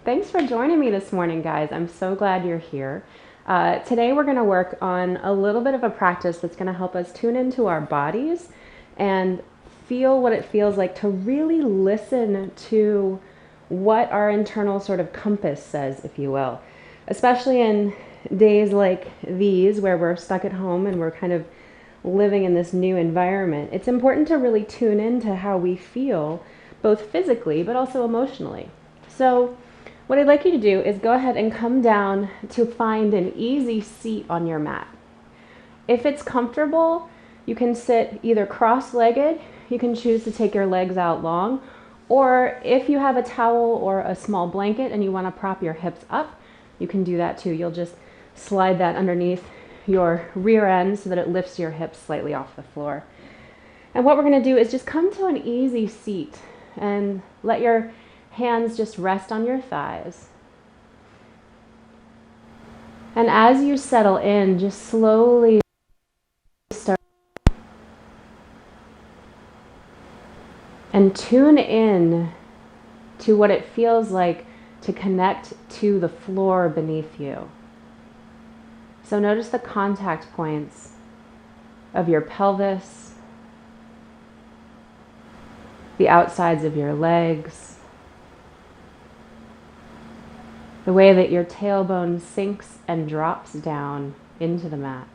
Thanks for joining me this morning, guys. I'm so glad you're here. Today we're going to work on a little bit of a practice that's going to help us tune into our bodies and feel what it feels like to really listen to what our internal sort of compass says, if you will. Especially in days like these where we're stuck at home and we're kind of living in this new environment. It's important to really tune into how we feel, both physically but also emotionally. So what I'd like you to do is go ahead and come down to find an easy seat on your mat. If it's comfortable, you can sit either cross-legged, you can choose to take your legs out long, or if you have a towel or a small blanket and you want to prop your hips up, you can do that too. You'll just slide that underneath your rear end so that it lifts your hips slightly off the floor. And what we're going to do is just come to an easy seat and let your hands just rest on your thighs. And as you settle in, just slowly start and tune in to what it feels like to connect to the floor beneath you. So notice the contact points of your pelvis, the outsides of your legs, the way that your tailbone sinks and drops down into the mat.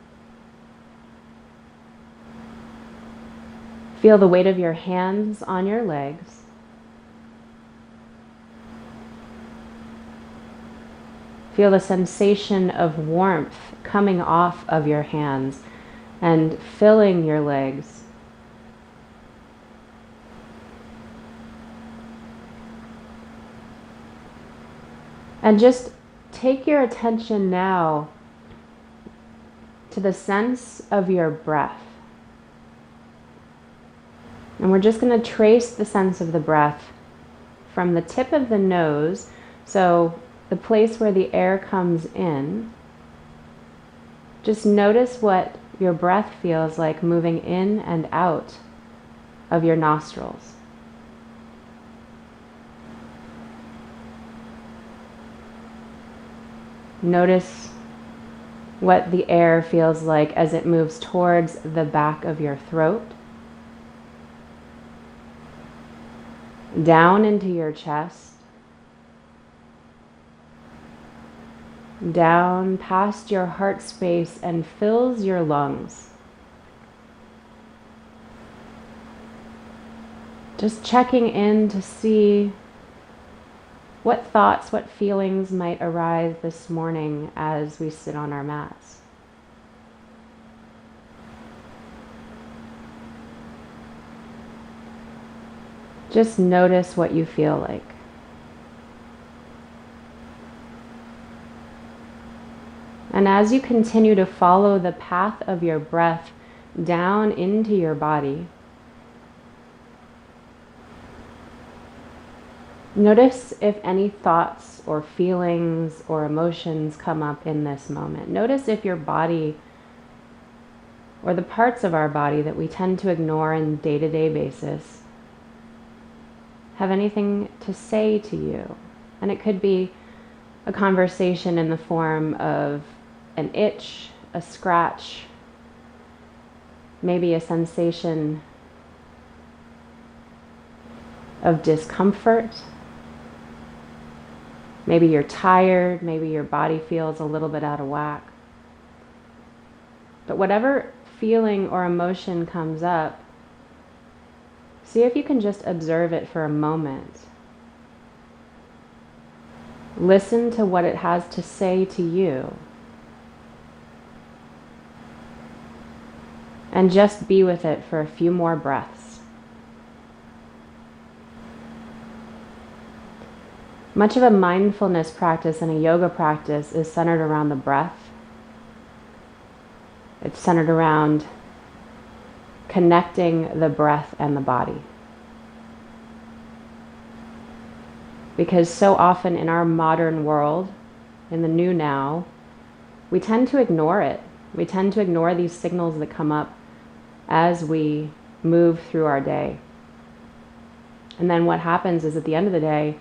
Feel the weight of your hands on your legs. Feel the sensation of warmth coming off of your hands and filling your legs. And just take your attention now to the sense of your breath. And we're just going to trace the sense of the breath from the tip of the nose, so the place where the air comes in. Just notice what your breath feels like moving in and out of your nostrils. Notice what the air feels like as it moves towards the back of your throat, down into your chest, down past your heart space and fills your lungs. Just checking in to see what thoughts, what feelings might arise this morning as we sit on our mats. Just notice what you feel like. And as you continue to follow the path of your breath down into your body, notice if any thoughts or feelings or emotions come up in this moment. Notice if your body or the parts of our body that we tend to ignore on a day-to-day basis have anything to say to you. And it could be a conversation in the form of an itch, a scratch, maybe a sensation of discomfort. Maybe you're tired, maybe your body feels a little bit out of whack. But whatever feeling or emotion comes up, see if you can just observe it for a moment. Listen to what it has to say to you. And just be with it for a few more breaths. Much of a mindfulness practice and a yoga practice is centered around the breath. It's centered around connecting the breath and the body. Because so often in our modern world, in the new now, we tend to ignore it. We tend to ignore these signals that come up as we move through our day. And then what happens is at the end of the day,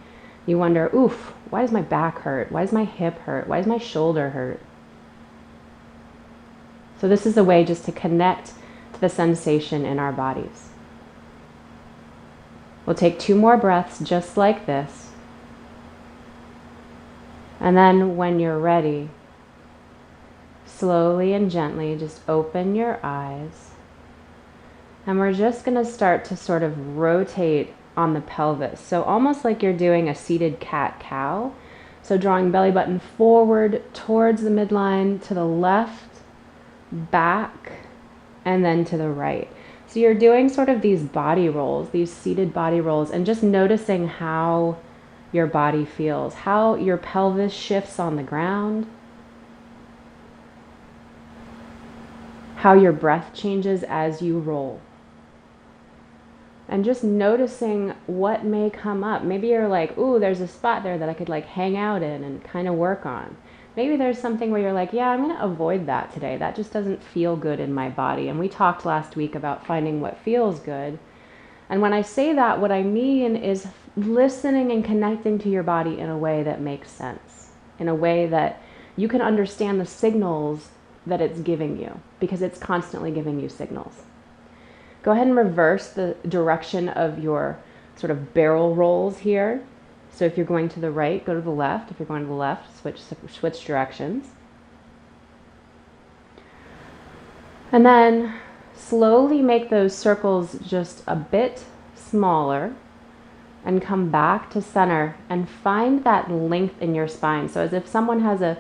You wonder, oof, why does my back hurt? Why does my hip hurt? Why does my shoulder hurt? So this is a way just to connect to the sensation in our bodies. We'll take 2 more breaths just like this. And then when you're ready, slowly and gently just open your eyes. And we're just going to start to sort of rotate on the pelvis. So almost like you're doing a seated cat-cow. So drawing belly button forward towards the midline, to the left, back, and then to the right. So you're doing sort of these body rolls, these seated body rolls, and just noticing how your body feels, how your pelvis shifts on the ground, how your breath changes as you roll. And just noticing what may come up. Maybe you're like, ooh, there's a spot there that I could like hang out in and kind of work on. Maybe there's something where you're like, yeah, I'm going to avoid that today. That just doesn't feel good in my body. And we talked last week about finding what feels good. And when I say that, what I mean is listening and connecting to your body in a way that makes sense, in a way that you can understand the signals that it's giving you, because it's constantly giving you signals. Go ahead and reverse the direction of your sort of barrel rolls here. So if you're going to the right, go to the left. If you're going to the left, switch directions. And then slowly make those circles just a bit smaller and come back to center and find that length in your spine. So as if someone has a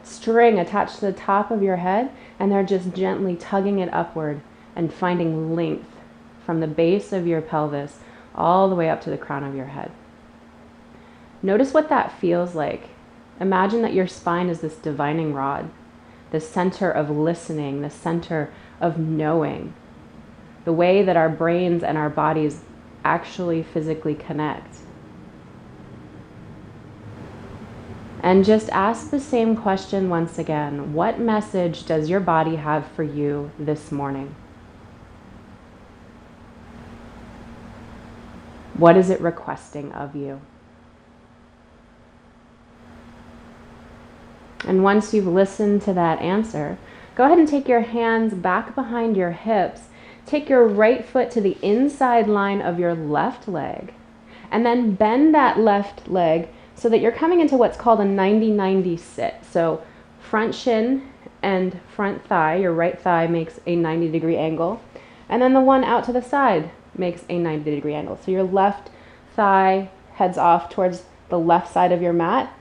string attached to the top of your head and they're just gently tugging it upward and finding length from the base of your pelvis all the way up to the crown of your head. Notice what that feels like. Imagine that your spine is this divining rod, the center of listening, the center of knowing, the way that our brains and our bodies actually physically connect. And just ask the same question once again. What message does your body have for you this morning? What is it requesting of you? And once you've listened to that answer, go ahead and take your hands back behind your hips. Take your right foot to the inside line of your left leg. And then bend that left leg so that you're coming into what's called a 90-90 sit. So front shin and front thigh, your right thigh makes a 90-degree angle. And then the one out to the side makes a 90-degree angle. So your left thigh heads off towards the left side of your mat,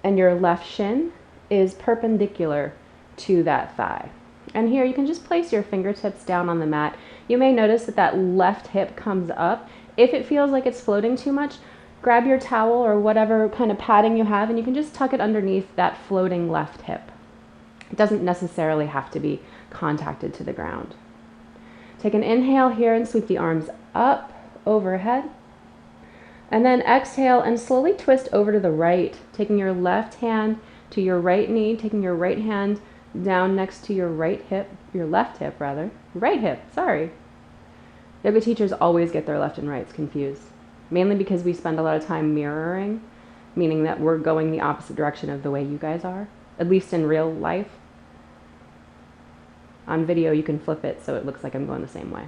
and your left shin is perpendicular to that thigh. And here you can just place your fingertips down on the mat. You may notice that that left hip comes up. If it feels like it's floating too much, grab your towel or whatever kind of padding you have, and you can just tuck it underneath that floating left hip. It doesn't necessarily have to be contacted to the ground. Take an inhale here and sweep the arms up overhead. And then exhale and slowly twist over to the right, taking your left hand to your right knee, taking your right hand down next to your right hip, your left hip rather, right hip, sorry. Yoga teachers always get their left and rights confused, mainly because we spend a lot of time mirroring, meaning that we're going the opposite direction of the way you guys are, at least in real life. On video, you can flip it so it looks like I'm going the same way.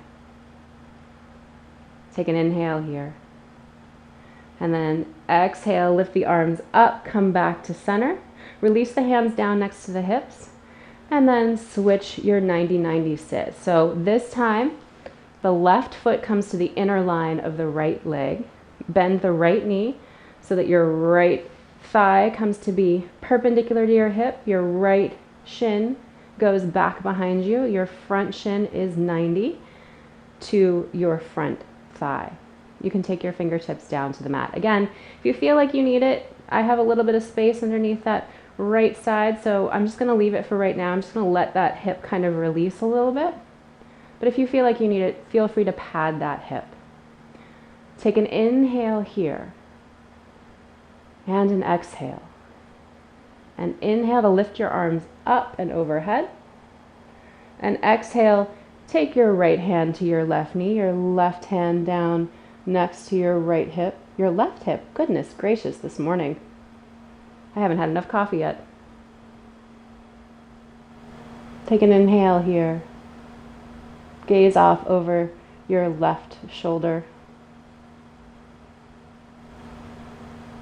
Take an inhale here. And then exhale, lift the arms up, come back to center. Release the hands down next to the hips. And then switch your 90-90 sit. So this time, the left foot comes to the inner line of the right leg. Bend the right knee so that your right thigh comes to be perpendicular to your hip. Your right shin goes back behind you. Your front shin is 90 to your front thigh. You can take your fingertips down to the mat. Again, if you feel like you need it, I have a little bit of space underneath that right side, so I'm just going to leave it for right now. I'm just going to let that hip kind of release a little bit. But if you feel like you need it, feel free to pad that hip. Take an inhale here and an exhale. And inhale to lift your arms up and overhead. And exhale, take your right hand to your left knee, your left hand down next to your right hip, your left hip. Goodness gracious, this morning. I haven't had enough coffee yet. Take an inhale here. Gaze off over your left shoulder.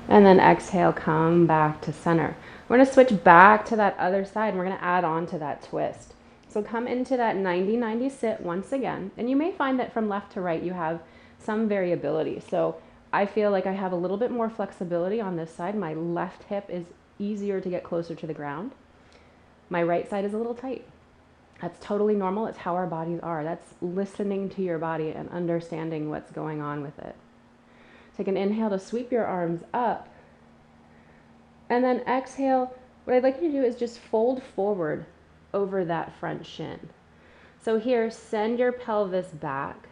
And then exhale, come back to center. We're going to switch back to that other side, and we're going to add on to that twist. So come into that 90-90 sit once again. And you may find that from left to right you have some variability. So I feel like I have a little bit more flexibility on this side. My left hip is easier to get closer to the ground. My right side is a little tight. That's totally normal. It's how our bodies are. That's listening to your body and understanding what's going on with it. Take an inhale to sweep your arms up. And then exhale. What I'd like you to do is just fold forward over that front shin. So here, send your pelvis back.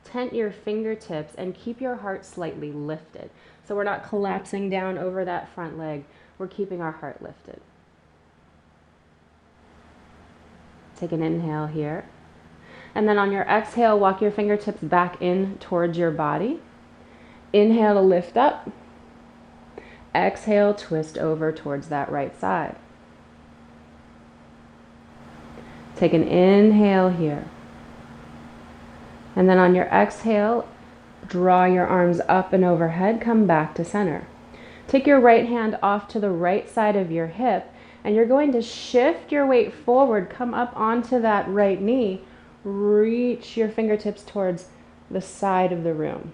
Tent your fingertips and keep your heart slightly lifted. So we're not collapsing down over that front leg. We're keeping our heart lifted. Take an inhale here. And then on your exhale, walk your fingertips back in towards your body. Inhale to lift up. Exhale, twist over towards that right side. Take an inhale here. And then on your exhale, draw your arms up and overhead, come back to center. Take your right hand off to the right side of your hip, and you're going to shift your weight forward, come up onto that right knee, reach your fingertips towards the side of the room.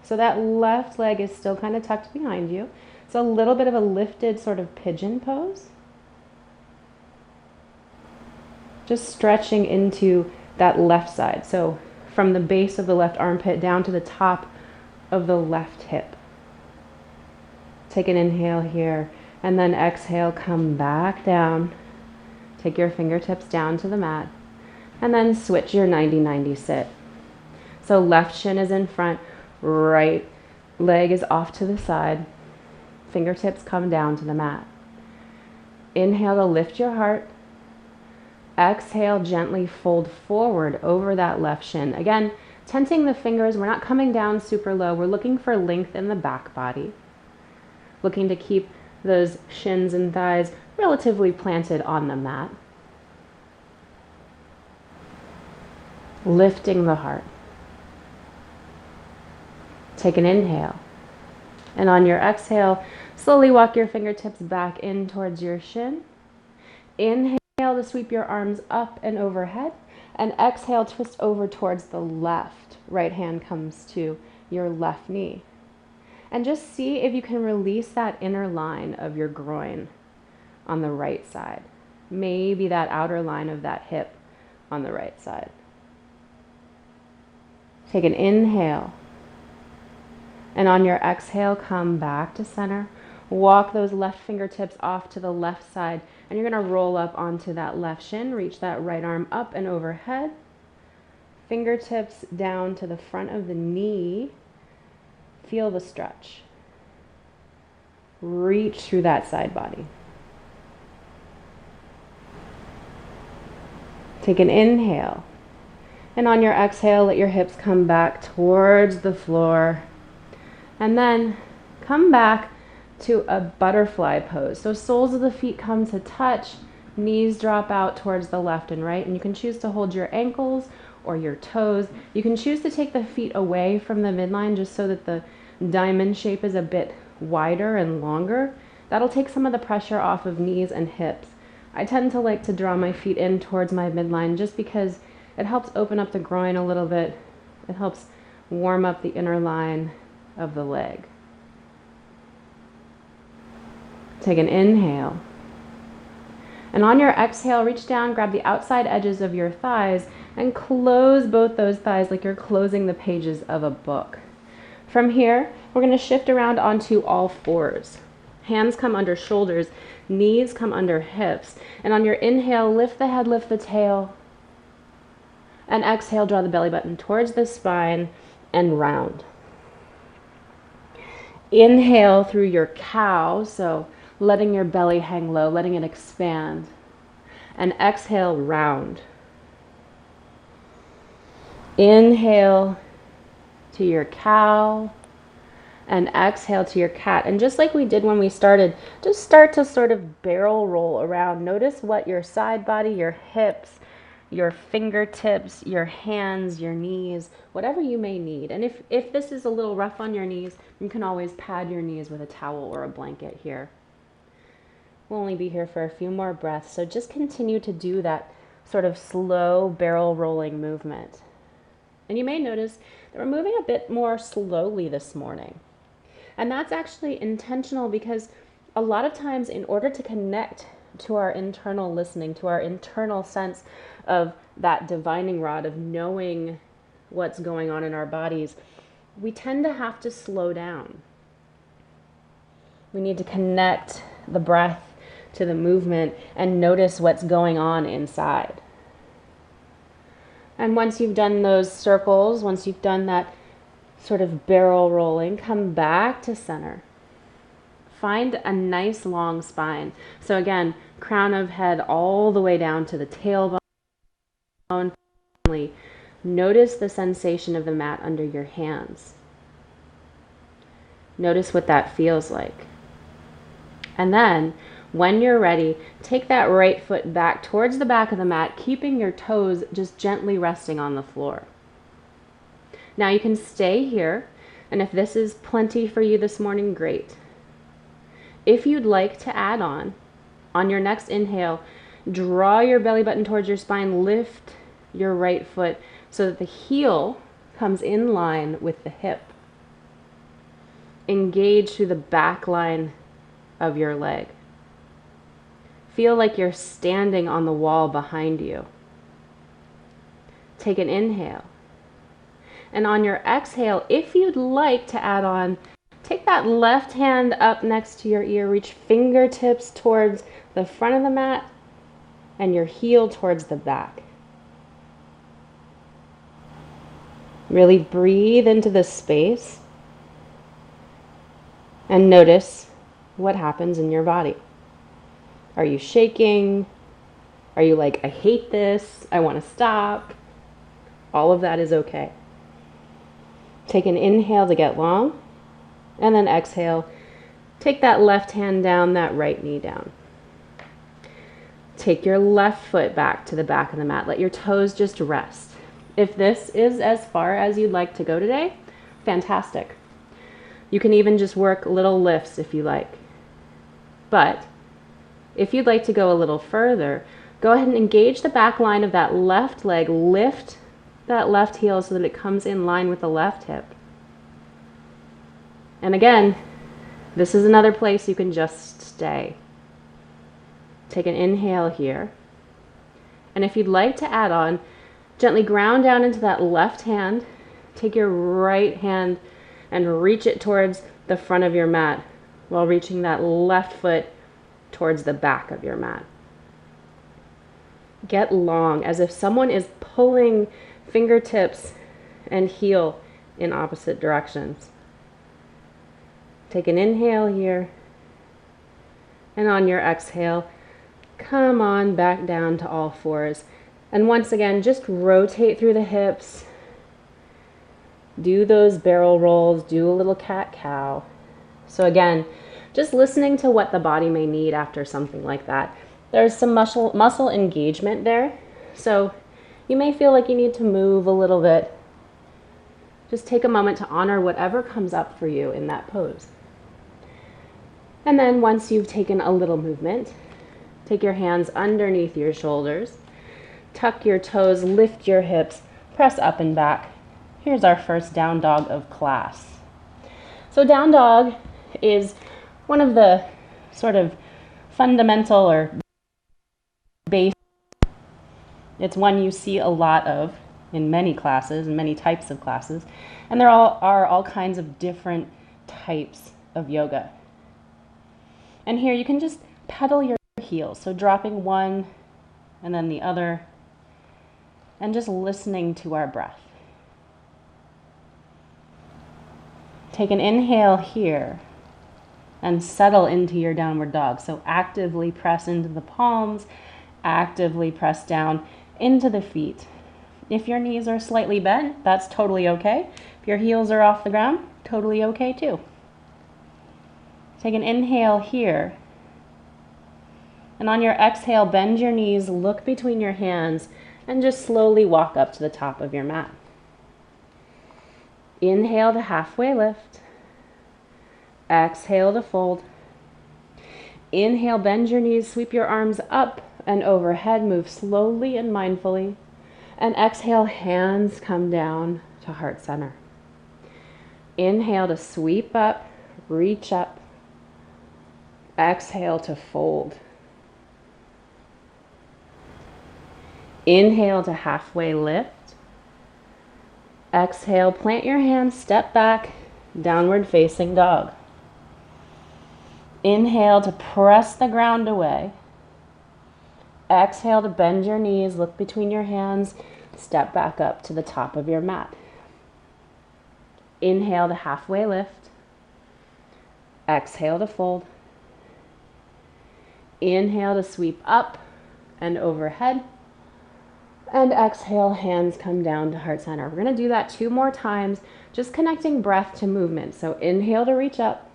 So that left leg is still kind of tucked behind you. It's a little bit of a lifted sort of pigeon pose. Just stretching into that left side. So from the base of the left armpit down to the top of the left hip. Take an inhale here, and then exhale, come back down. Take your fingertips down to the mat, and then switch your 90-90 sit. So left shin is in front, right leg is off to the side. Fingertips come down to the mat. Inhale to lift your heart. Exhale, gently fold forward over that left shin. Again, tenting the fingers. We're not coming down super low. We're looking for length in the back body. Looking to keep those shins and thighs relatively planted on the mat. Lifting the heart. Take an inhale. And on your exhale, slowly walk your fingertips back in towards your shin. Inhale to sweep your arms up and overhead, and exhale, twist over towards the left. Right hand comes to your left knee. And just see if you can release that inner line of your groin on the right side. Maybe that outer line of that hip on the right side. Take an inhale. And on your exhale, come back to center. Walk those left fingertips off to the left side, and you're going to roll up onto that left shin. Reach that right arm up and overhead. Fingertips down to the front of the knee. Feel the stretch. Reach through that side body. Take an inhale. And on your exhale, let your hips come back towards the floor. And then come back to a butterfly pose. So soles of the feet come to touch, knees drop out towards the left and right, and you can choose to hold your ankles or your toes. You can choose to take the feet away from the midline just so that the diamond shape is a bit wider and longer. That'll take some of the pressure off of knees and hips. I tend to like to draw my feet in towards my midline just because it helps open up the groin a little bit. It helps warm up the inner line of the leg. Take an inhale. And on your exhale, reach down, grab the outside edges of your thighs, and close both those thighs like you're closing the pages of a book. From here, we're going to shift around onto all fours. Hands come under shoulders, knees come under hips. And on your inhale, lift the head, lift the tail. And exhale, draw the belly button towards the spine and round. Inhale through your cow, so letting your belly hang low, letting it expand. And exhale, round. Inhale to your cow. And exhale to your cat. And just like we did when we started, just start to sort of barrel roll around. Notice what your side body, your hips, your fingertips, your hands, your knees, whatever you may need. And if this is a little rough on your knees, you can always pad your knees with a towel or a blanket here. We'll only be here for a few more breaths, so just continue to do that sort of slow barrel rolling movement. And you may notice that we're moving a bit more slowly this morning. And that's actually intentional because a lot of times in order to connect to our internal listening, to our internal sense of that divining rod of knowing what's going on in our bodies, we tend to have to slow down. We need to connect the breath to the movement and notice what's going on inside. And once you've done those circles, once you've done that sort of barrel rolling, come back to center. Find a nice long spine. So again, crown of head all the way down to the tailbone. Notice the sensation of the mat under your hands. Notice what that feels like. And then, when you're ready, take that right foot back towards the back of the mat, keeping your toes just gently resting on the floor. Now you can stay here, and if this is plenty for you this morning, great. If you'd like to add on your next inhale, draw your belly button towards your spine, lift your right foot so that the heel comes in line with the hip. Engage through the back line of your leg. Feel like you're standing on the wall behind you. Take an inhale. And on your exhale, if you'd like to add on, take that left hand up next to your ear, reach fingertips towards the front of the mat and your heel towards the back. Really breathe into this space and notice what happens in your body. Are you shaking? Are you like, I hate this, I want to stop? All of that is okay. Take an inhale to get long, and then exhale. Take that left hand down, that right knee down. Take your left foot back to the back of the mat. Let your toes just rest. If this is as far as you'd like to go today, fantastic. You can even just work little lifts if you like. But if you'd like to go a little further, go ahead and engage the back line of that left leg. Lift that left heel so that it comes in line with the left hip. And again, this is another place you can just stay. Take an inhale here. And if you'd like to add on, gently ground down into that left hand. Take your right hand and reach it towards the front of your mat while reaching that left foot towards the back of your mat. Get long, as if someone is pulling fingertips and heel in opposite directions. Take an inhale here, and on your exhale, come on back down to all fours. And once again, just rotate through the hips. Do those barrel rolls, do a little cat-cow. So again, just listening to what the body may need after something like that. There's some muscle engagement there, so you may feel like you need to move a little bit. Just take a moment to honor whatever comes up for you in that pose. And then once you've taken a little movement, take your hands underneath your shoulders, tuck your toes, lift your hips, press up and back. Here's our first down dog of class. So down dog is one of the sort of fundamental or base. It's one you see a lot of in many classes and many types of classes. And there are all kinds of different types of yoga. And here you can just pedal your heels. So dropping one and then the other and just listening to our breath. Take an inhale here and settle into your downward dog. So actively press into the palms, actively press down into the feet. If your knees are slightly bent, that's totally okay. If your heels are off the ground, totally okay too. Take an inhale here. And on your exhale, bend your knees, look between your hands, and just slowly walk up to the top of your mat. Inhale to halfway lift. Exhale to fold. Inhale, bend your knees, sweep your arms up and overhead, move slowly and mindfully. And exhale, hands come down to heart center. Inhale to sweep up, reach up. Exhale to fold. Inhale to halfway lift. Exhale, plant your hands, step back, downward facing dog. Inhale to press the ground away. Exhale to bend your knees, look between your hands, step back up to the top of your mat. Inhale to halfway lift. Exhale to fold. Inhale to sweep up and overhead. And exhale, hands come down to heart center. We're going to do that 2 more times, just connecting breath to movement. So inhale to reach up.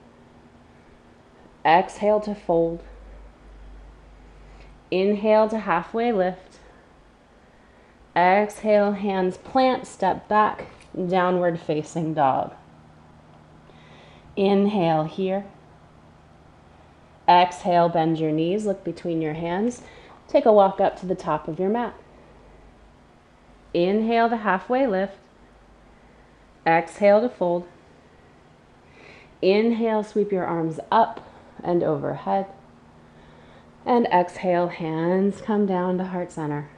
Exhale to fold. Inhale to halfway lift. Exhale, hands plant, step back, downward facing dog. Inhale here. Exhale, bend your knees, look between your hands. Take a walk up to the top of your mat. Inhale to halfway lift. Exhale to fold. Inhale, sweep your arms up and overhead. And exhale, hands come down to heart center.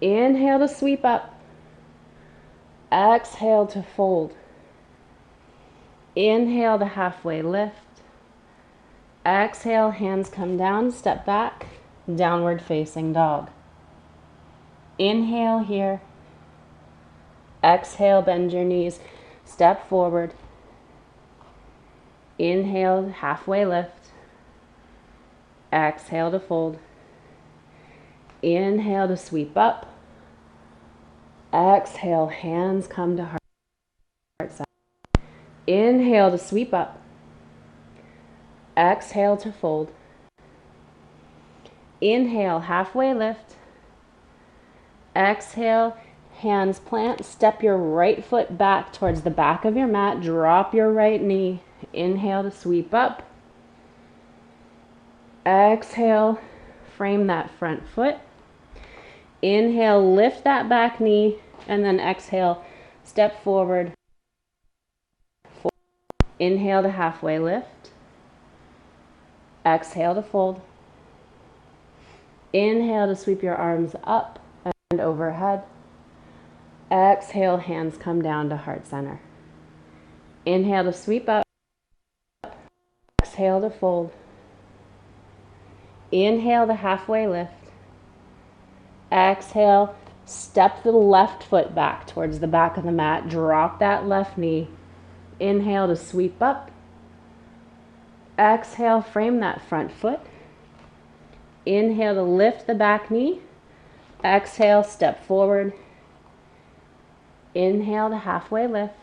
Inhale to sweep up. Exhale to fold. Inhale to halfway lift. Exhale, hands come down, step back, downward facing dog. Inhale here. Exhale, bend your knees, step forward. Inhale, halfway lift. Exhale to fold. Inhale to sweep up. Exhale, hands come to heart center. Inhale to sweep up. Exhale to fold. Inhale, halfway lift. Exhale, hands plant. Step your right foot back towards the back of your mat. Drop your right knee. Inhale to sweep up. Exhale, frame that front foot. Inhale, lift that back knee, and then exhale, step forward. Inhale to halfway lift. Exhale to fold. Inhale to sweep your arms up and overhead. Exhale, hands come down to heart center. Inhale to sweep up. Exhale to fold. Inhale to halfway lift. Exhale, step the left foot back towards the back of the mat. Drop that left knee. Inhale to sweep up. Exhale, frame that front foot. Inhale to lift the back knee. Exhale, step forward. Inhale to halfway lift.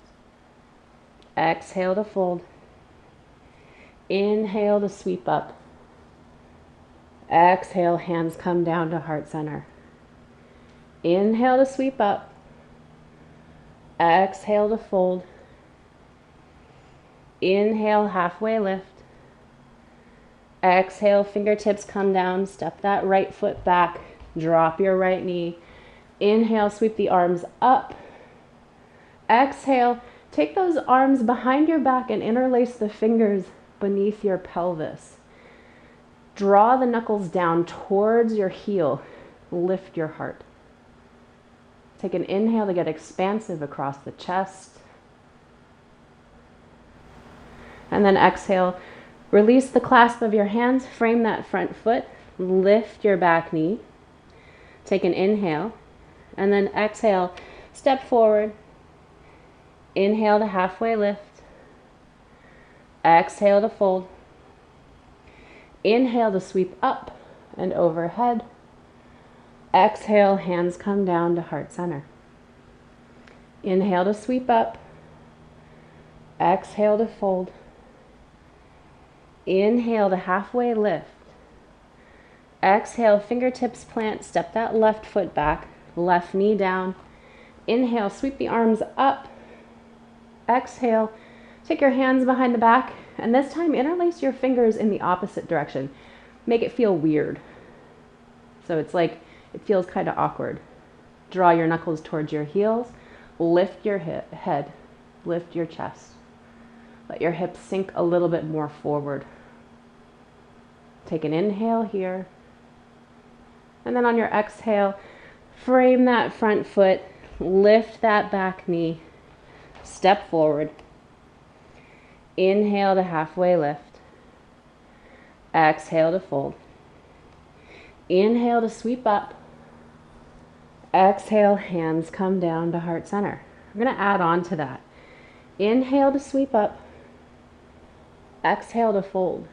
Exhale to fold. Inhale to sweep up. Exhale, hands come down to heart center. Inhale to sweep up. Exhale to fold. Inhale, halfway lift. Exhale, fingertips come down. Step that right foot back. Drop your right knee. Inhale, sweep the arms up. Exhale, take those arms behind your back and interlace the fingers beneath your pelvis. Draw the knuckles down towards your heel. Lift your heart. Take an inhale to get expansive across the chest. And then exhale, release the clasp of your hands, frame that front foot, lift your back knee. Take an inhale, and then exhale, step forward. Inhale to halfway lift. Exhale to fold. Inhale to sweep up and overhead. Exhale, hands come down to heart center. Inhale to sweep up. Exhale to fold. Inhale to halfway lift. Exhale, fingertips plant, step that left foot back, left knee down. Inhale, sweep the arms up. Exhale, take your hands behind the back, and this time interlace your fingers in the opposite direction. Make it feel weird. So it's like it feels kind of awkward. Draw your knuckles towards your heels. Lift your head. Lift your chest. Let your hips sink a little bit more forward. Take an inhale here. And then on your exhale, frame that front foot. Lift that back knee. Step forward. Inhale to halfway lift. Exhale to fold. Inhale to sweep up. Exhale, hands come down to heart center. I'm going to add on to that. Inhale to sweep up. Exhale to fold.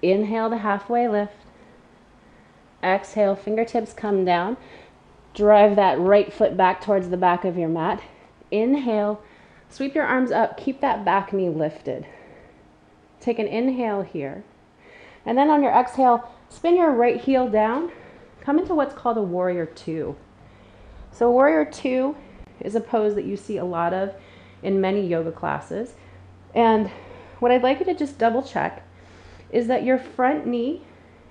Inhale to halfway lift. Exhale, fingertips come down. Drive that right foot back towards the back of your mat. Inhale, sweep your arms up. Keep that back knee lifted. Take an inhale here. And then on your exhale, spin your right heel down. Come into what's called a warrior two. So warrior two is a pose that you see a lot of in many yoga classes. And what I'd like you to just double check is that your front knee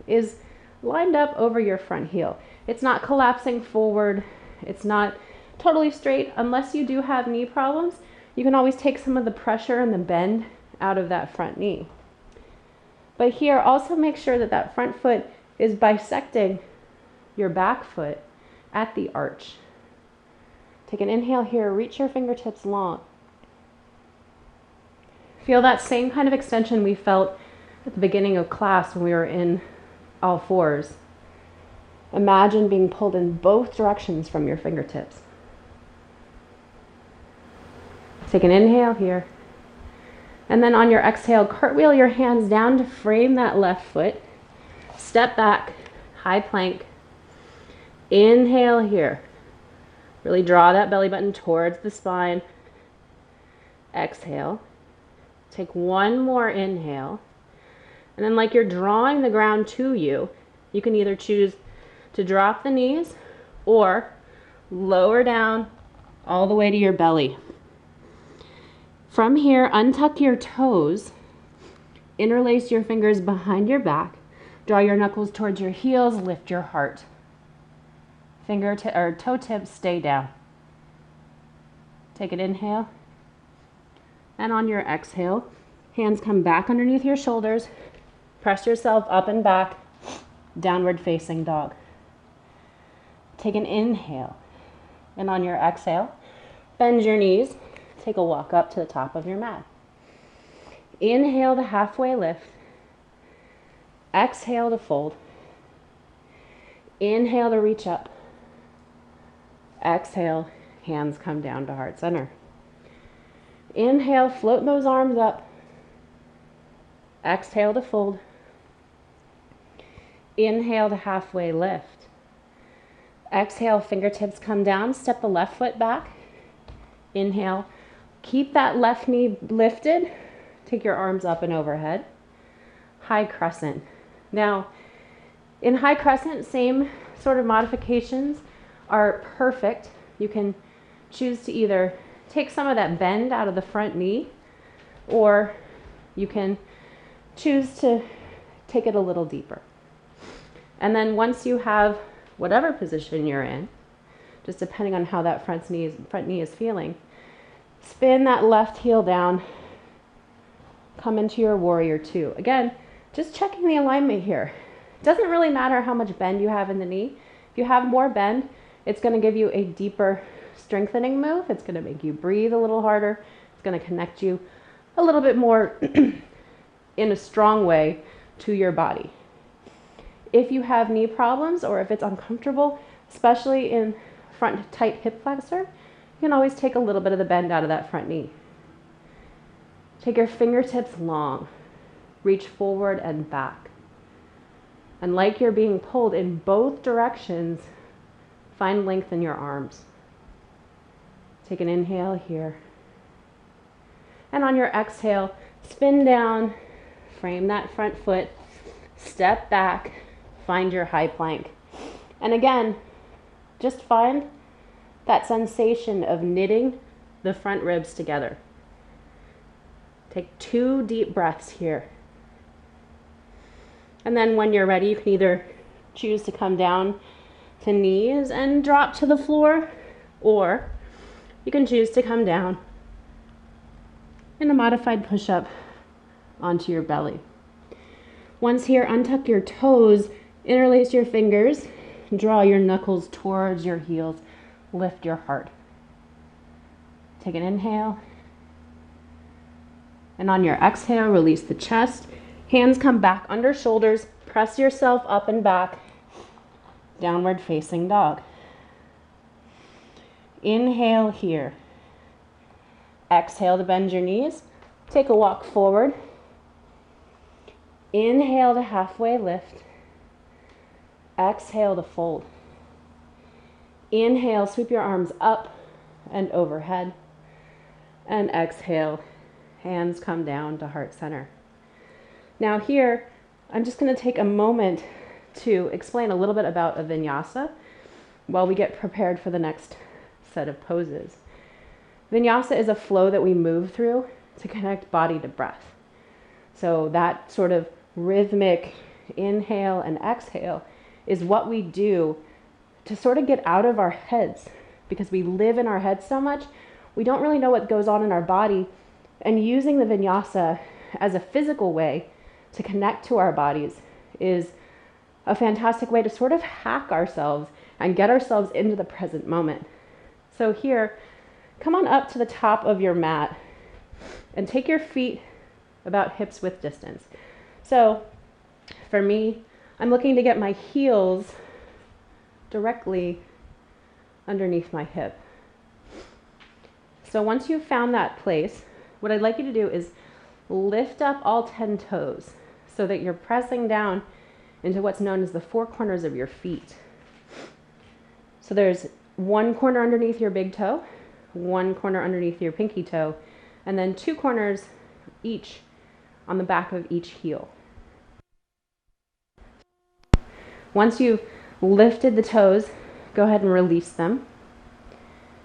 is lined up over your front heel. It's not collapsing forward. It's not totally straight. Unless you do have knee problems, you can always take some of the pressure and the bend out of that front knee. But here, also make sure that that front foot is bisecting your back foot at the arch. Take an inhale here. Reach your fingertips long. Feel that same kind of extension we felt at the beginning of class when we were in all fours. Imagine being pulled in both directions from your fingertips. Take an inhale here. And then on your exhale, cartwheel your hands down to frame that left foot. Step back, high plank. Inhale here. Really draw that belly button towards the spine. Exhale. Take one more inhale. And then like you're drawing the ground to you, you can either choose to drop the knees or lower down all the way to your belly. From here, untuck your toes, interlace your fingers behind your back, draw your knuckles towards your heels, lift your heart. Toe tips stay down. Take an inhale. And on your exhale, hands come back underneath your shoulders. Press yourself up and back, downward facing dog. Take an inhale. And on your exhale, bend your knees. Take a walk up to the top of your mat. Inhale to halfway lift. Exhale to fold. Inhale to reach up. Exhale, hands come down to heart center. Inhale, float those arms up. Exhale to fold. Inhale to halfway lift. Exhale, fingertips come down, step the left foot back. Inhale, keep that left knee lifted. Take your arms up and overhead. High crescent. Now, in high crescent, same sort of modifications are perfect. You can choose to either take some of that bend out of the front knee, or you can choose to take it a little deeper. And then once you have whatever position you're in, just depending on how that front knee is feeling, spin that left heel down, come into your warrior two. Again, just checking the alignment here. It doesn't really matter how much bend you have in the knee. If you have more bend, it's going to give you a deeper strengthening move. It's going to make you breathe a little harder. It's going to connect you a little bit more in a strong way to your body. If you have knee problems or if it's uncomfortable, especially in front tight hip flexor, you can always take a little bit of the bend out of that front knee. Take your fingertips long. Reach forward and back. And like you're being pulled in both directions, find length in your arms. Take an inhale here. And on your exhale, spin down, Frame that front foot, step back, find your high plank. And again, just find that sensation of knitting the front ribs together. Take 2 deep breaths here. And then when you're ready, you can either choose to come down to knees and drop to the floor, or you can choose to come down in a modified push-up onto your belly. Once here, untuck your toes, interlace your fingers, draw your knuckles towards your heels, lift your heart. Take an inhale. And on your exhale, release the chest. Hands come back under shoulders. Press yourself up and back. Downward facing dog. Inhale here. Exhale to bend your knees. Take a walk forward. Inhale to halfway lift. Exhale to fold. Inhale, sweep your arms up and overhead. And exhale, hands come down to heart center. Now here, I'm just going to take a moment to explain a little bit about a vinyasa while we get prepared for the next set of poses. Vinyasa is a flow that we move through to connect body to breath. So that sort of rhythmic inhale and exhale is what we do to sort of get out of our heads, because we live in our heads so much, we don't really know what goes on in our body, and using the vinyasa as a physical way to connect to our bodies is a fantastic way to sort of hack ourselves and get ourselves into the present moment. So here, come on up to the top of your mat and take your feet about hips width distance. So for me, I'm looking to get my heels directly underneath my hip. So once you've found that place, what I'd like you to do is lift up all 10 toes so that you're pressing down into what's known as the 4 corners of your feet. So there's 1 corner underneath your big toe, 1 corner underneath your pinky toe, and then 2 corners each on the back of each heel. Once you've lifted the toes, go ahead and release them.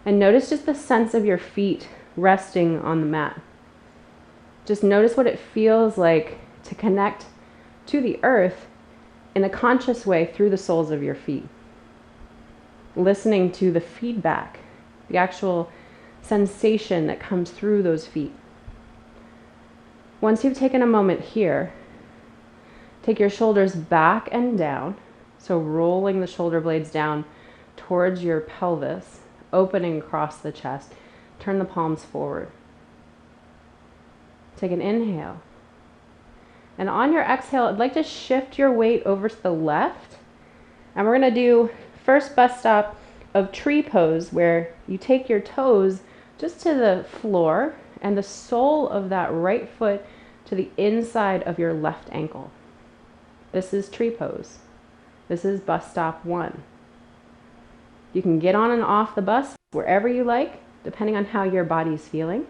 And notice just the sense of your feet resting on the mat. Just notice what it feels like to connect to the earth in a conscious way through the soles of your feet. Listening to the feedback, the actual sensation that comes through those feet. Once you've taken a moment here, take your shoulders back and down. So rolling the shoulder blades down towards your pelvis, opening across the chest. Turn the palms forward. Take an inhale. And on your exhale, I'd like to shift your weight over to the left. And we're going to do first bus stop of tree pose, where you take your toes just to the floor and the sole of that right foot to the inside of your left ankle. This is tree pose. This is bus stop 1. You can get on and off the bus wherever you like, depending on how your body's feeling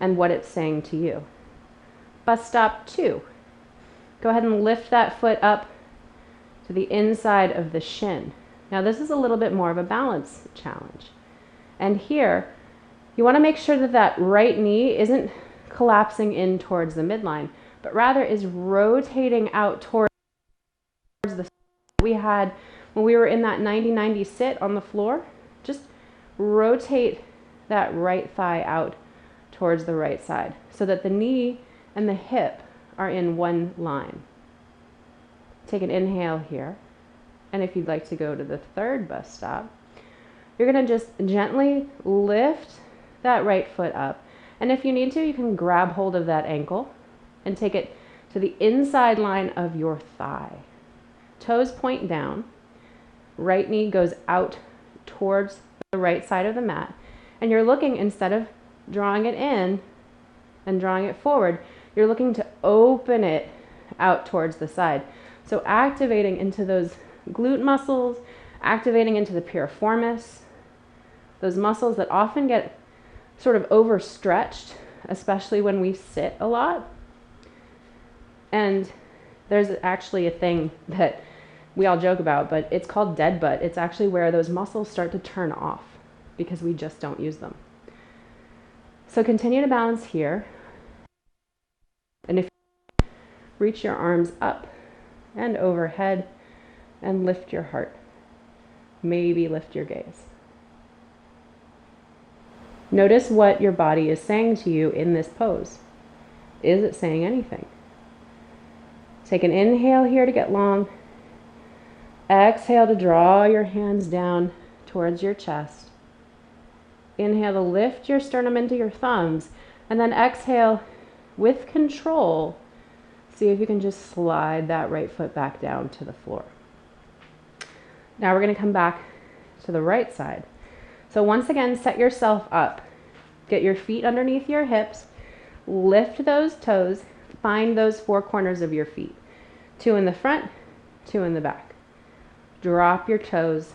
and what it's saying to you. Bus stop 2. Go ahead and lift that foot up to the inside of the shin. Now this is a little bit more of a balance challenge. And here, you want to make sure that that right knee isn't collapsing in towards the midline, but rather is rotating out towards the we had when we were in that 90-90 sit on the floor. Just rotate that right thigh out towards the right side so that the knee and the hip are in one line. Take an inhale here. And if you'd like to go to the third bus stop, you're going to just gently lift that right foot up. And if you need to, you can grab hold of that ankle and take it to the inside line of your thigh. Toes point down, right knee goes out towards the right side of the mat, and you're looking, instead of drawing it in and drawing it forward, you're looking to open it out towards the side. So activating into those glute muscles, activating into the piriformis, those muscles that often get sort of overstretched, especially when we sit a lot. And there's actually a thing that we all joke about, but it's called dead butt. It's actually where those muscles start to turn off because we just don't use them. So continue to balance here. And if you reach your arms up and overhead and lift your heart, maybe lift your gaze. Notice what your body is saying to you in this pose. Is it saying anything? Take an inhale here to get long. Exhale to draw your hands down towards your chest. Inhale to lift your sternum into your thumbs. And then exhale with control. See if you can just slide that right foot back down to the floor. Now we're going to come back to the right side. So once again, set yourself up. Get your feet underneath your hips. Lift those toes. Find those four corners of your feet. 2 in the front, 2 in the back. Drop your toes.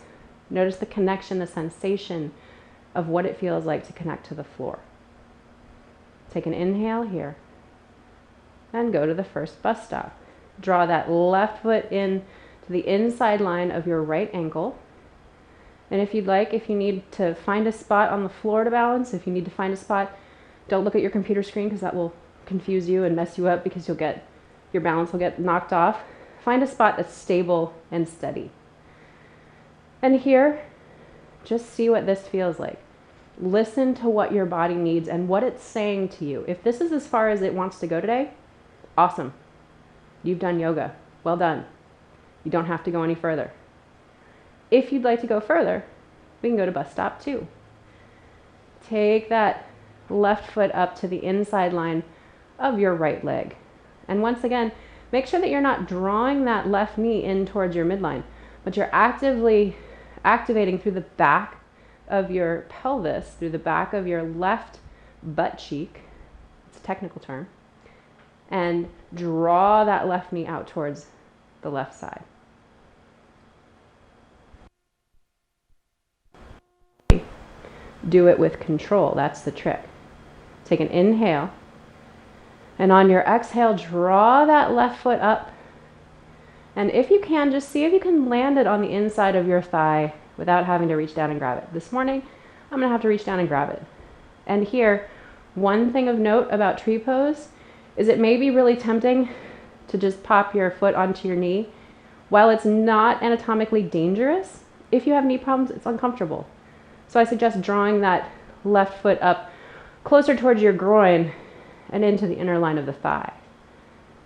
Notice the connection, the sensation of what it feels like to connect to the floor. Take an inhale here. And go to the first bus stop. Draw that left foot in to the inside line of your right ankle. And if you'd like, if you need to find a spot on the floor to balance, if you need to find a spot, don't look at your computer screen because that will confuse you and mess you up because your balance will get knocked off. Find a spot that's stable and steady. And here, just see what this feels like. Listen to what your body needs and what it's saying to you. If this is as far as it wants to go today, awesome. You've done yoga. Well done. You don't have to go any further. If you'd like to go further, we can go to bus stop 2. Take that left foot up to the inside line of your right leg. And once again, make sure that you're not drawing that left knee in towards your midline, but you're actively activating through the back of your pelvis, through the back of your left butt cheek. It's a technical term. And draw that left knee out towards the left side. Do it with control. That's the trick. Take an inhale. And on your exhale, draw that left foot up. And if you can, just see if you can land it on the inside of your thigh without having to reach down and grab it. This morning, I'm going to have to reach down and grab it. And here, one thing of note about tree pose is it may be really tempting to just pop your foot onto your knee. While it's not anatomically dangerous, if you have knee problems, it's uncomfortable. So I suggest drawing that left foot up closer towards your groin and into the inner line of the thigh.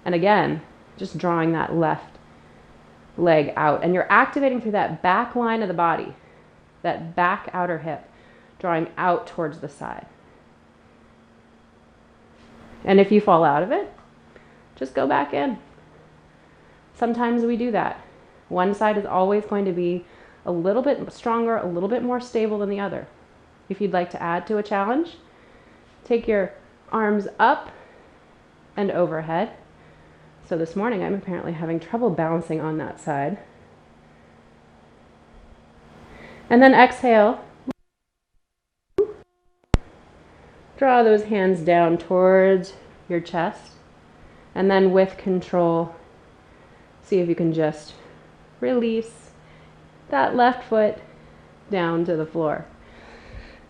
And again, just drawing that left leg out. And you're activating through that back line of the body, that back outer hip, drawing out towards the side. And if you fall out of it, just go back in. Sometimes we do that. One side is always going to be a little bit stronger, a little bit more stable than the other. If you'd like to add to a challenge, take your arms up and overhead. So this morning I'm apparently having trouble balancing on that side. And then exhale. Draw those hands down towards your chest. And then with control, see if you can just release that left foot down to the floor.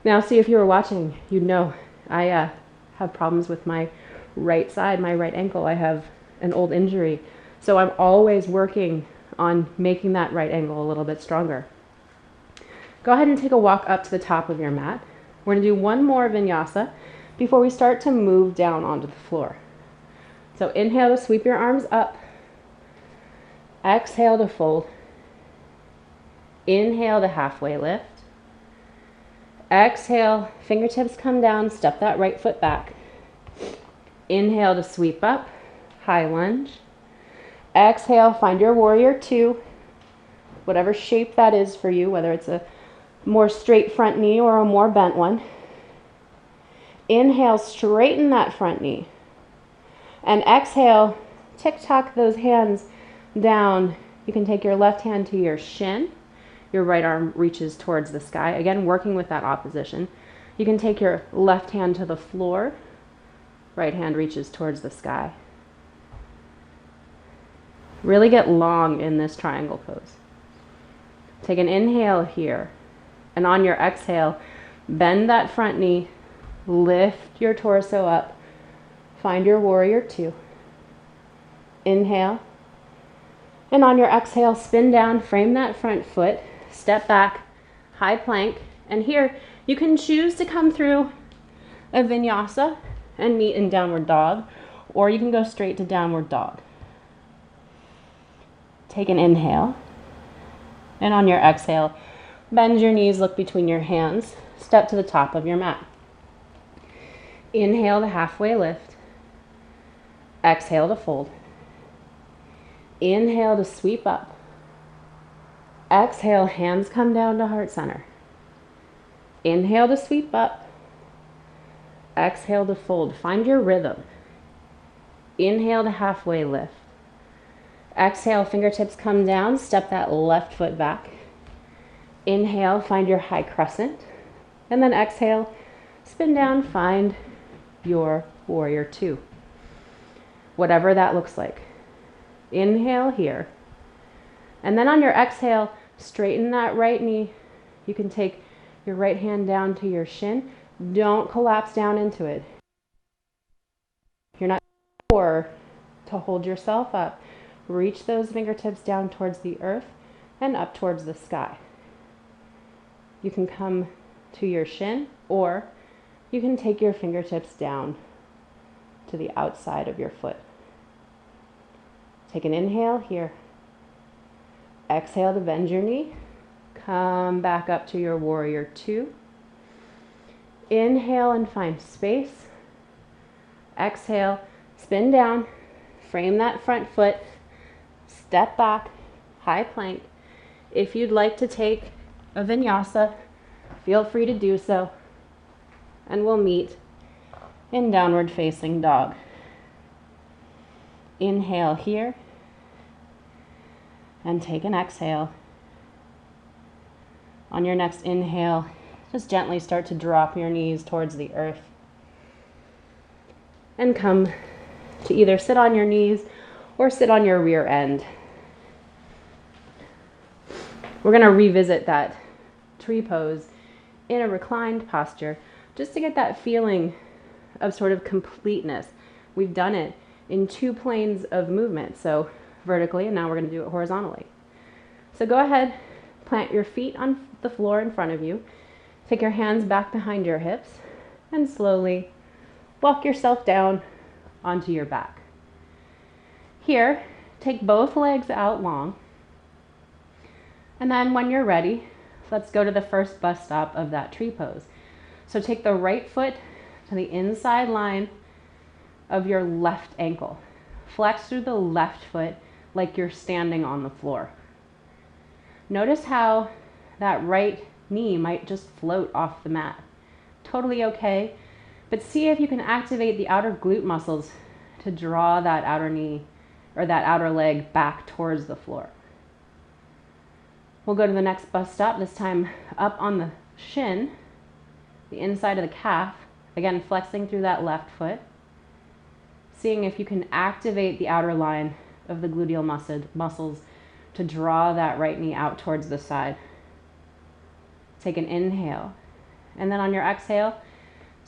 Now, see, if you were watching, you'd know I have problems with my right side, my right ankle. I have an old injury. So I'm always working on making that right ankle a little bit stronger. Go ahead and take a walk up to the top of your mat. We're going to do one more vinyasa before we start to move down onto the floor. So inhale to sweep your arms up. Exhale to fold. Inhale to halfway lift. Exhale, fingertips come down, step that right foot back. Inhale to sweep up, high lunge. Exhale, find your warrior 2, whatever shape that is for you, whether it's a more straight front knee or a more bent one. Inhale, straighten that front knee. And exhale, tick-tock those hands down. You can take your left hand to your shin. Your right arm reaches towards the sky. Again, working with that opposition. You can take your left hand to the floor. Right hand reaches towards the sky. Really get long in this triangle pose. Take an inhale here, and on your exhale, bend that front knee, lift your torso up, find your warrior two. Inhale, and on your exhale, spin down, frame that front foot, step back, high plank, and here you can choose to come through a vinyasa and meet in downward dog, or you can go straight to downward dog. Take an inhale, and on your exhale, bend your knees, look between your hands, step to the top of your mat. Inhale to halfway lift, exhale to fold. Inhale to sweep up. Exhale, hands come down to heart center. Inhale to sweep up. Exhale to fold. Find your rhythm. Inhale to halfway lift. Exhale, fingertips come down, step that left foot back. Inhale, find your high crescent. And then exhale, spin down, find your warrior two. Whatever that looks like. Inhale here. And then on your exhale, straighten that right knee. You can take your right hand down to your shin. Don't collapse down into it. You're not sure to hold yourself up. Reach those fingertips down towards the earth and up towards the sky. You can come to your shin, or you can take your fingertips down to the outside of your foot. Take an inhale here. Exhale to bend your knee. Come back up to your warrior two. Inhale and find space. Exhale, spin down, frame that front foot, step back, high plank. If you'd like to take a vinyasa, feel free to do so. And we'll meet in downward facing dog. Inhale here. And take an exhale. On your next inhale, just gently start to drop your knees towards the earth. And come to either sit on your knees or sit on your rear end. We're going to revisit that tree pose in a reclined posture just to get that feeling of sort of completeness. We've done it in two planes of movement, so vertically, and now we're going to do it horizontally. So go ahead, plant your feet on the floor in front of you, take your hands back behind your hips, and slowly walk yourself down onto your back. Here, take both legs out long, and then when you're ready, let's go to the first bus stop of that tree pose. So take the right foot to the inside line of your left ankle. Flex through the left foot like you're standing on the floor. Notice how that right knee might just float off the mat. Totally okay, but see if you can activate the outer glute muscles to draw that outer knee or that outer leg back towards the floor. We'll go to the next bus stop, this time up on the shin, the inside of the calf, again flexing through that left foot, seeing if you can activate the outer line of the gluteal muscles to draw that right knee out towards the side. Take an inhale, and then on your exhale,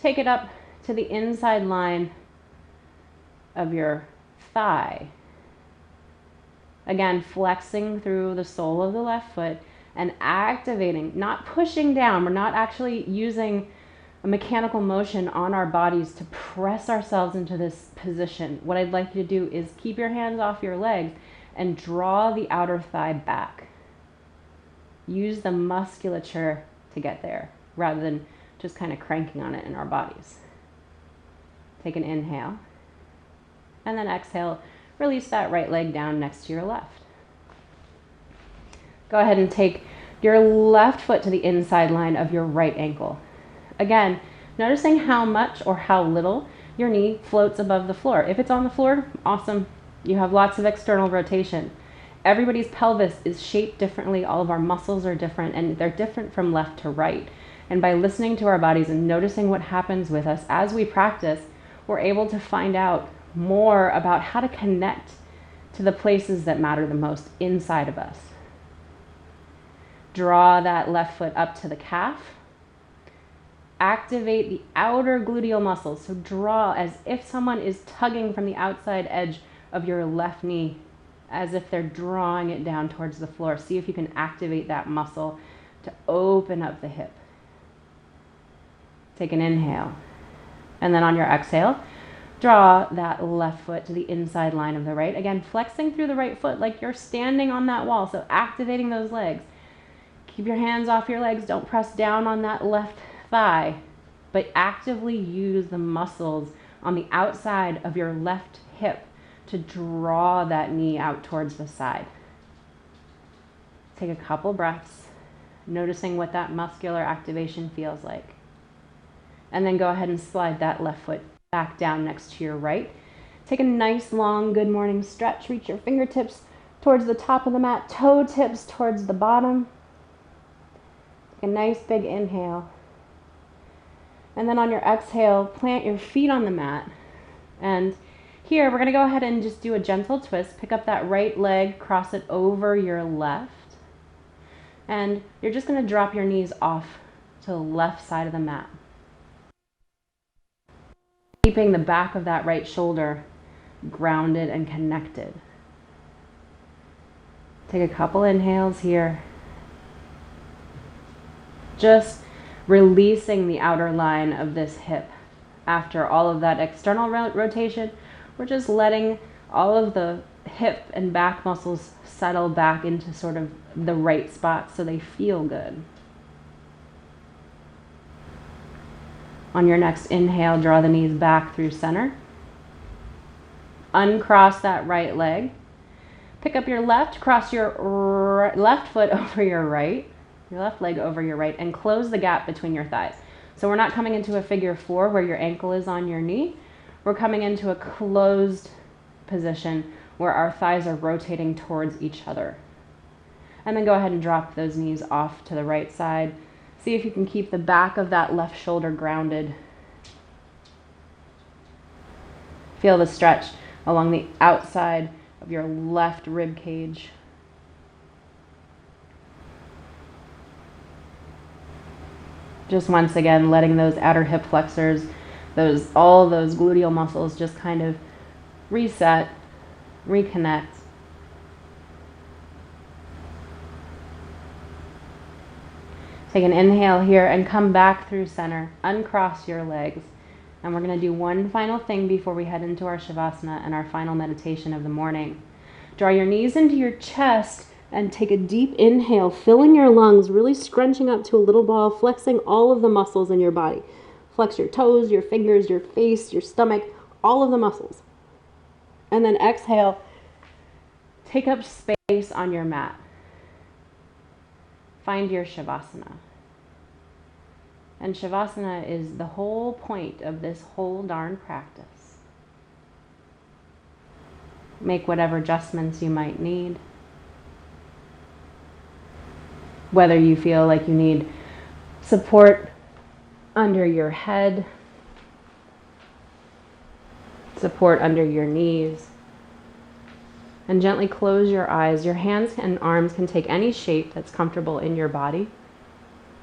take it up to the inside line of your thigh. Again, flexing through the sole of the left foot and activating, not pushing down. We're not actually using a mechanical motion on our bodies to press ourselves into this position. What I'd like you to do is keep your hands off your legs and draw the outer thigh back. Use the musculature to get there rather than just kind of cranking on it in our bodies. Take an inhale, and then exhale. Release that right leg down next to your left. Go ahead and take your left foot to the inside line of your right ankle. Again, noticing how much or how little your knee floats above the floor. If it's on the floor, awesome. You have lots of external rotation. Everybody's pelvis is shaped differently. All of our muscles are different, and they're different from left to right. And by listening to our bodies and noticing what happens with us as we practice, we're able to find out more about how to connect to the places that matter the most inside of us. Draw that left foot up to the calf. Activate the outer gluteal muscles. So draw as if someone is tugging from the outside edge of your left knee, as if they're drawing it down towards the floor. See if you can activate that muscle to open up the hip. Take an inhale. And then on your exhale, draw that left foot to the inside line of the right. Again, flexing through the right foot like you're standing on that wall. So activating those legs. Keep your hands off your legs. Don't press down on that left thigh, but actively use the muscles on the outside of your left hip to draw that knee out towards the side. Take a couple breaths, noticing what that muscular activation feels like. And then go ahead and slide that left foot back down next to your right. Take a nice long good morning stretch. Reach your fingertips towards the top of the mat, toe tips towards the bottom. Take a nice big inhale. And then on your exhale, plant your feet on the mat. And here, we're going to go ahead and just do a gentle twist. Pick up that right leg, cross it over your left. And you're just going to drop your knees off to the left side of the mat. Keeping the back of that right shoulder grounded and connected. Take a couple inhales here. Just releasing the outer line of this hip. After all of that external rotation, we're just letting all of the hip and back muscles settle back into sort of the right spot so they feel good. On your next inhale, draw the knees back through center. Uncross that right leg. Pick up your left, cross your left foot over your right. Your left leg over your right, and close the gap between your thighs. So we're not coming into a figure four where your ankle is on your knee. We're coming into a closed position where our thighs are rotating towards each other. And then go ahead and drop those knees off to the right side. See if you can keep the back of that left shoulder grounded. Feel the stretch along the outside of your left rib cage. Just once again, letting those outer hip flexors, all those gluteal muscles just kind of reset, reconnect. Take an inhale here and come back through center. Uncross your legs. And we're going to do one final thing before we head into our Savasana and our final meditation of the morning. Draw your knees into your chest and take a deep inhale, filling your lungs, really scrunching up to a little ball, flexing all of the muscles in your body. Flex your toes, your fingers, your face, your stomach, all of the muscles. And then exhale, take up space on your mat. Find your Savasana. And Savasana is the whole point of this whole darn practice. Make whatever adjustments you might need. Whether you feel like you need support under your head, support under your knees, and gently close your eyes. Your hands and arms can take any shape that's comfortable in your body,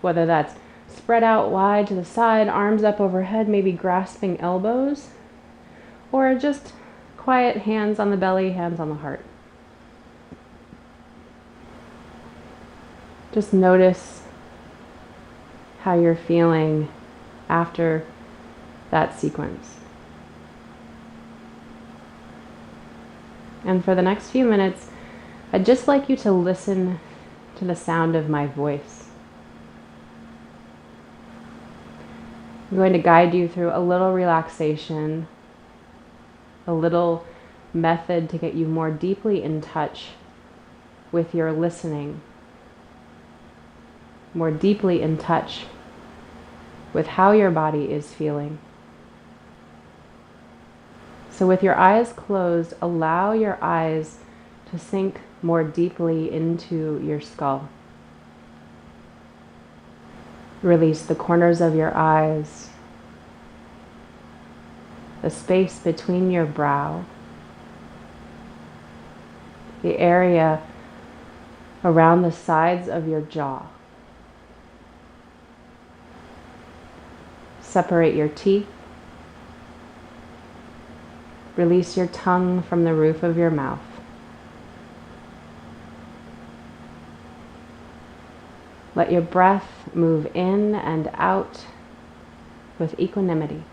whether that's spread out wide to the side, arms up overhead, maybe grasping elbows, or just quiet hands on the belly, hands on the heart. Just notice how you're feeling after that sequence. And for the next few minutes, I'd just like you to listen to the sound of my voice. I'm going to guide you through a little relaxation, a little method to get you more deeply in touch with your listening, more deeply in touch with how your body is feeling. So with your eyes closed, allow your eyes to sink more deeply into your skull. Release the corners of your eyes, the space between your brow, the area around the sides of your jaw. Separate your teeth. Release your tongue from the roof of your mouth. Let your breath move in and out with equanimity,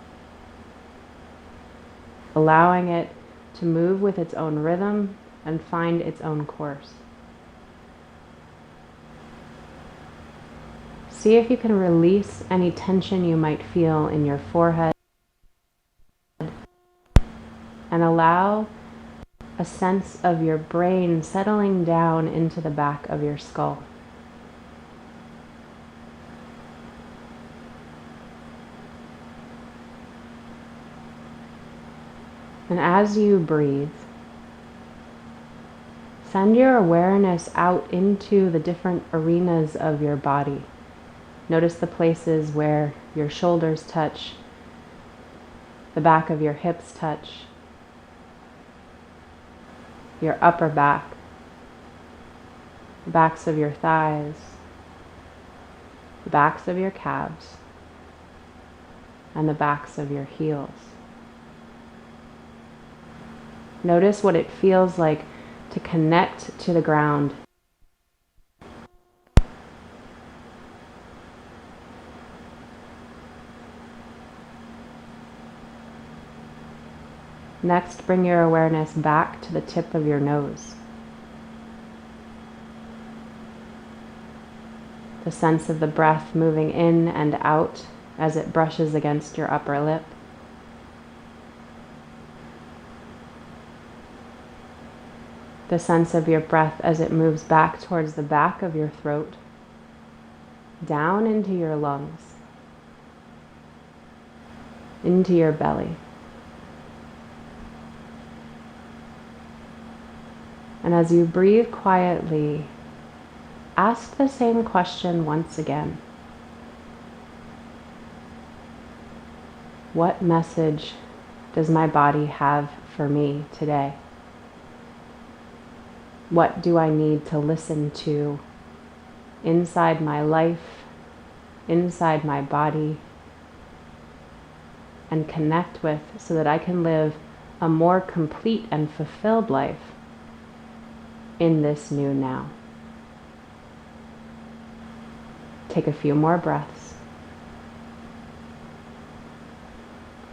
allowing it to move with its own rhythm and find its own course. See if you can release any tension you might feel in your forehead and allow a sense of your brain settling down into the back of your skull. And as you breathe, send your awareness out into the different arenas of your body. Notice the places where your shoulders touch, the back of your hips touch, your upper back, the backs of your thighs, the backs of your calves, and the backs of your heels. Notice what it feels like to connect to the ground. Next, bring your awareness back to the tip of your nose. The sense of the breath moving in and out as it brushes against your upper lip. The sense of your breath as it moves back towards the back of your throat, down into your lungs, into your belly. And as you breathe quietly, ask the same question once again. What message does my body have for me today? What do I need to listen to inside my life, inside my body, and connect with so that I can live a more complete and fulfilled life in this new now? Take a few more breaths.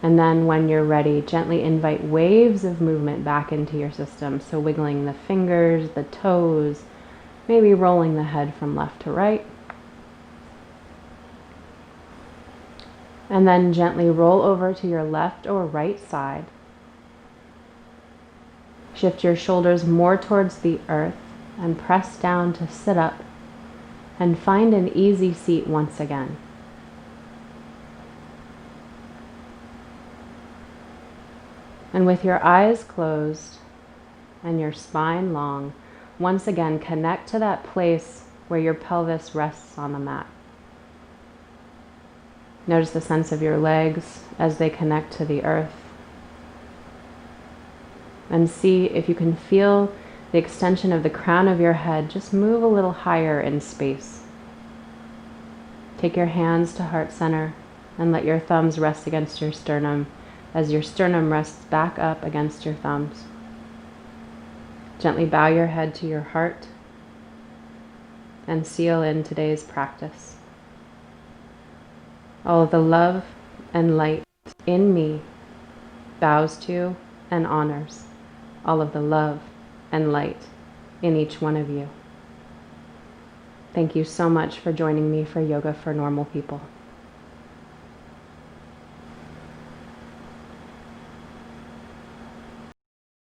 And then when you're ready, gently invite waves of movement back into your system. So wiggling the fingers, the toes, maybe rolling the head from left to right. And then gently roll over to your left or right side. Shift your shoulders more towards the earth and press down to sit up and find an easy seat once again. And with your eyes closed and your spine long, once again connect to that place where your pelvis rests on the mat. Notice the sense of your legs as they connect to the earth. And see if you can feel the extension of the crown of your head just move a little higher in space. Take your hands to heart center and let your thumbs rest against your sternum as your sternum rests back up against your thumbs. Gently bow your head to your heart and seal in today's practice. All of the love and light in me bows to and honors all of the love and light in each one of you. Thank you so much for joining me for Yoga for Normal People.